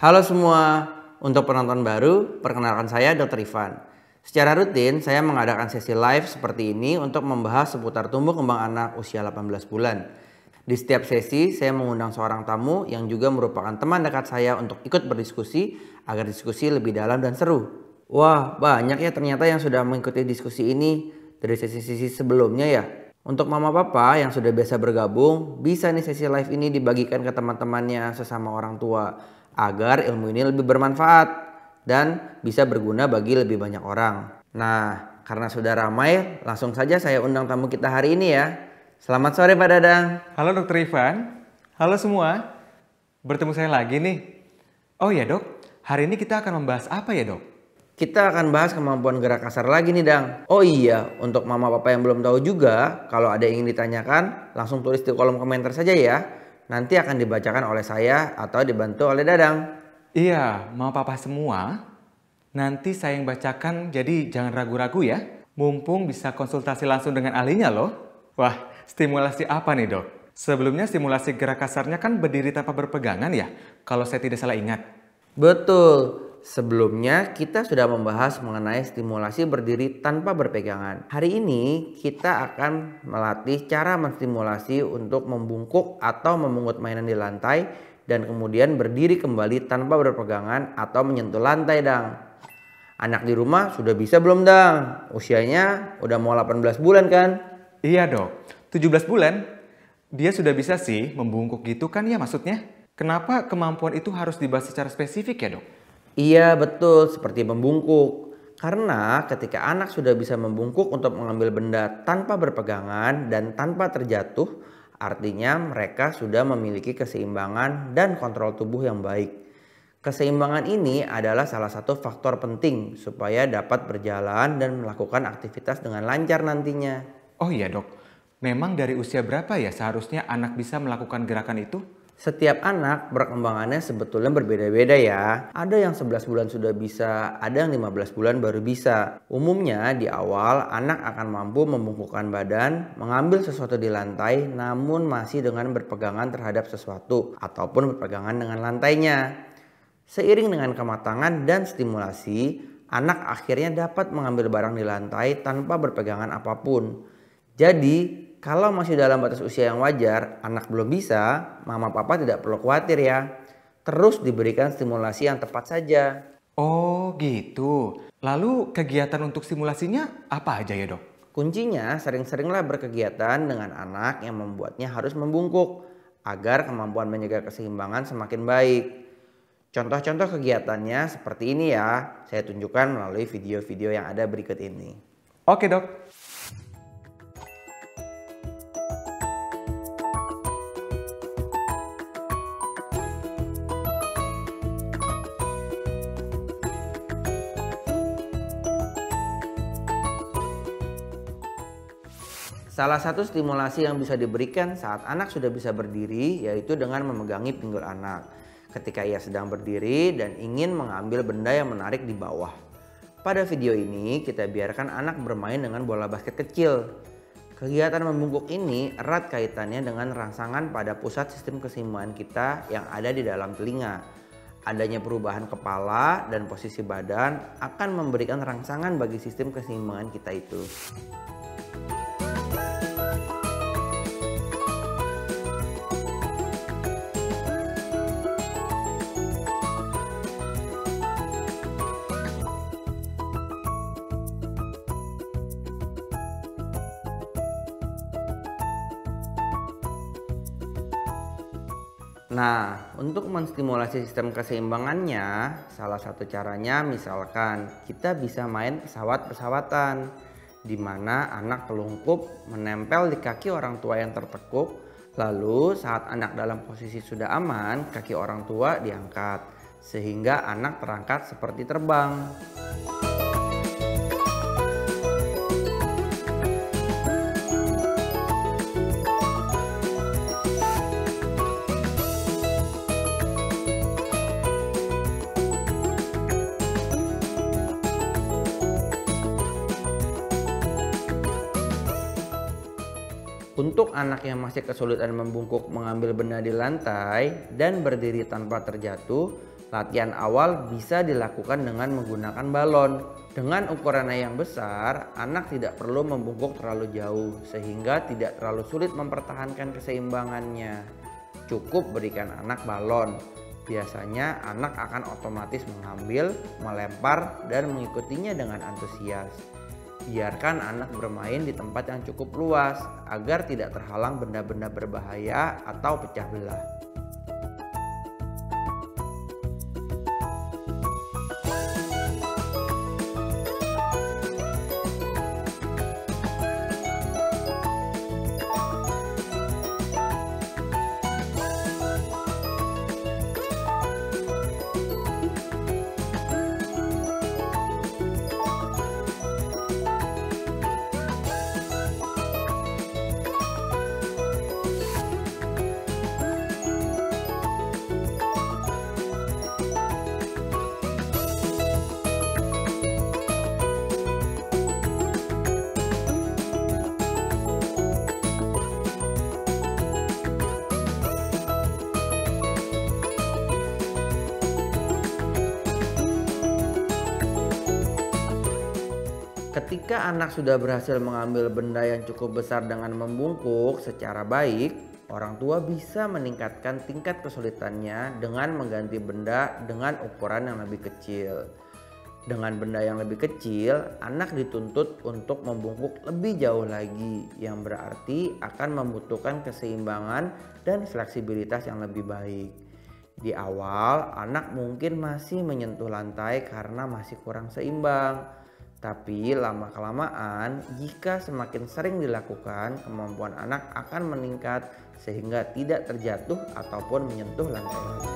Halo semua, untuk penonton baru, perkenalkan saya Dr. Ivan. Secara rutin, saya mengadakan sesi live seperti ini untuk membahas seputar tumbuh kembang anak usia 18 bulan. Di setiap sesi, saya mengundang seorang tamu yang juga merupakan teman dekat saya untuk ikut berdiskusi agar diskusi lebih dalam dan seru. Wah, banyak ya ternyata yang sudah mengikuti diskusi ini dari sesi-sesi sebelumnya ya. Untuk mama papa yang sudah biasa bergabung, bisa nih sesi live ini dibagikan ke teman-temannya sesama orang tua agar ilmu ini lebih bermanfaat dan bisa berguna bagi lebih banyak orang. Nah, karena sudah ramai, langsung saja saya undang tamu kita hari ini ya. Selamat sore Pak Dadang. Halo Dokter Ivan, halo semua. Bertemu saya lagi nih. Oh ya dok, hari ini kita akan membahas apa ya dok? Kita akan bahas kemampuan gerak kasar lagi nih Dang. Oh iya, untuk mama papa yang belum tahu juga, kalau ada yang ingin ditanyakan, langsung tulis di kolom komentar saja ya. Nanti akan dibacakan oleh saya atau dibantu oleh Dadang. Iya, mau papa semua. Nanti saya yang bacakan, jadi jangan ragu-ragu ya. Mumpung bisa konsultasi langsung dengan ahlinya loh. Wah, stimulasi apa nih dok? Sebelumnya stimulasi gerak kasarnya kan berdiri tanpa berpegangan ya? Kalau saya tidak salah ingat. Betul. Sebelumnya kita sudah membahas mengenai stimulasi berdiri tanpa berpegangan. Hari ini kita akan melatih cara menstimulasi untuk membungkuk atau memungut mainan di lantai dan kemudian berdiri kembali tanpa berpegangan atau menyentuh lantai Dang. Anak di rumah sudah bisa belum Dang? Usianya udah mau 18 bulan kan? Iya dok, 17 bulan. Dia sudah bisa sih membungkuk gitu kan ya maksudnya? Kenapa kemampuan itu harus dibahas secara spesifik ya dok? Iya betul, seperti membungkuk. Karena ketika anak sudah bisa membungkuk untuk mengambil benda tanpa berpegangan dan tanpa terjatuh, artinya mereka sudah memiliki keseimbangan dan kontrol tubuh yang baik. Keseimbangan ini adalah salah satu faktor penting supaya dapat berjalan dan melakukan aktivitas dengan lancar nantinya. Oh iya dok, memang dari usia berapa ya seharusnya anak bisa melakukan gerakan itu? Setiap anak perkembangannya sebetulnya berbeda-beda ya. Ada yang 11 bulan sudah bisa, ada yang 15 bulan baru bisa. Umumnya di awal anak akan mampu membungkukkan badan, mengambil sesuatu di lantai namun masih dengan berpegangan terhadap sesuatu ataupun berpegangan dengan lantainya. Seiring dengan kematangan dan stimulasi, anak akhirnya dapat mengambil barang di lantai tanpa berpegangan apapun. Jadi, kalau masih dalam batas usia yang wajar, anak belum bisa, mama papa tidak perlu khawatir ya. Terus diberikan stimulasi yang tepat saja. Oh gitu. Lalu kegiatan untuk simulasinya apa aja ya dok? Kuncinya sering-seringlah berkegiatan dengan anak yang membuatnya harus membungkuk agar kemampuan menjaga keseimbangan semakin baik. Contoh-contoh kegiatannya seperti ini ya, saya tunjukkan melalui video-video yang ada berikut ini. Oke dok. Salah satu stimulasi yang bisa diberikan saat anak sudah bisa berdiri yaitu dengan memegangi pinggul anak ketika ia sedang berdiri dan ingin mengambil benda yang menarik di bawah. Pada video ini kita biarkan anak bermain dengan bola basket kecil. Kegiatan membungkuk ini erat kaitannya dengan rangsangan pada pusat sistem keseimbangan kita yang ada di dalam telinga. Adanya perubahan kepala dan posisi badan akan memberikan rangsangan bagi sistem keseimbangan kita itu. Nah, untuk menstimulasi sistem keseimbangannya, salah satu caranya misalkan kita bisa main pesawat-pesawatan di mana anak telungkup menempel di kaki orang tua yang tertekuk, lalu saat anak dalam posisi sudah aman, kaki orang tua diangkat sehingga anak terangkat seperti terbang. Untuk anak yang masih kesulitan membungkuk mengambil benda di lantai dan berdiri tanpa terjatuh, Latihan awal bisa dilakukan dengan menggunakan balon. Dengan ukurannya yang besar, anak tidak perlu membungkuk terlalu jauh sehingga tidak terlalu sulit mempertahankan keseimbangannya. Cukup berikan anak balon. Biasanya anak akan otomatis mengambil, melempar, dan mengikutinya dengan antusias. Biarkan anak bermain di tempat yang cukup luas agar tidak terhalang benda-benda berbahaya atau pecah belah. Ketika anak sudah berhasil mengambil benda yang cukup besar dengan membungkuk secara baik, orang tua bisa meningkatkan tingkat kesulitannya dengan mengganti benda dengan ukuran yang lebih kecil. Dengan benda yang lebih kecil, anak dituntut untuk membungkuk lebih jauh lagi, yang berarti akan membutuhkan keseimbangan dan fleksibilitas yang lebih baik. Di awal, anak mungkin masih menyentuh lantai karena masih kurang seimbang. Tapi lama-kelamaan, jika semakin sering dilakukan, kemampuan anak akan meningkat sehingga tidak terjatuh ataupun menyentuh lantai lagi.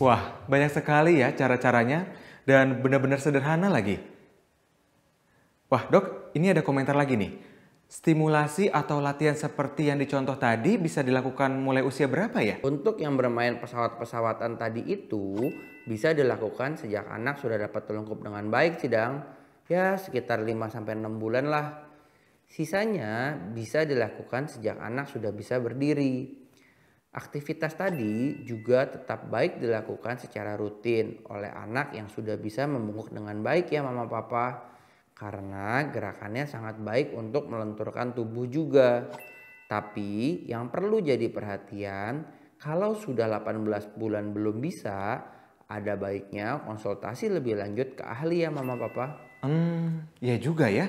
Wah, banyak sekali ya cara-caranya dan benar-benar sederhana lagi. Wah, Dok, ini ada komentar lagi nih. Stimulasi atau latihan seperti yang dicontoh tadi bisa dilakukan mulai usia berapa ya? Untuk yang bermain pesawat-pesawatan tadi itu bisa dilakukan sejak anak sudah dapat terlengkup dengan baik sidang. Ya sekitar 5-6 bulan lah. Sisanya bisa dilakukan sejak anak sudah bisa berdiri. Aktivitas tadi juga tetap baik dilakukan secara rutin oleh anak yang sudah bisa membungkuk dengan baik ya mama papa. Karena gerakannya sangat baik untuk melenturkan tubuh juga. Tapi yang perlu jadi perhatian, kalau sudah 18 bulan belum bisa, ada baiknya konsultasi lebih lanjut ke ahli ya mama papa. Ya juga ya.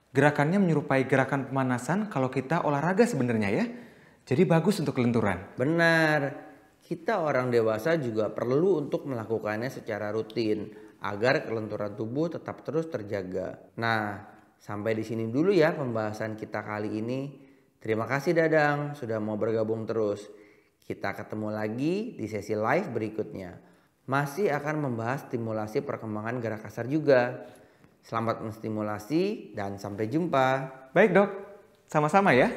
Gerakannya menyerupai gerakan pemanasan kalau kita olahraga sebenarnya ya. Jadi bagus untuk kelenturan. Benar, kita orang dewasa juga perlu untuk melakukannya secara rutin agar kelenturan tubuh tetap terus terjaga. Nah, sampai di sini dulu ya pembahasan kita kali ini. Terima kasih Dadang sudah mau bergabung terus. Kita ketemu lagi di sesi live berikutnya. Masih akan membahas stimulasi perkembangan gerak kasar juga. Selamat menstimulasi dan sampai jumpa. Baik Dok, sama-sama ya.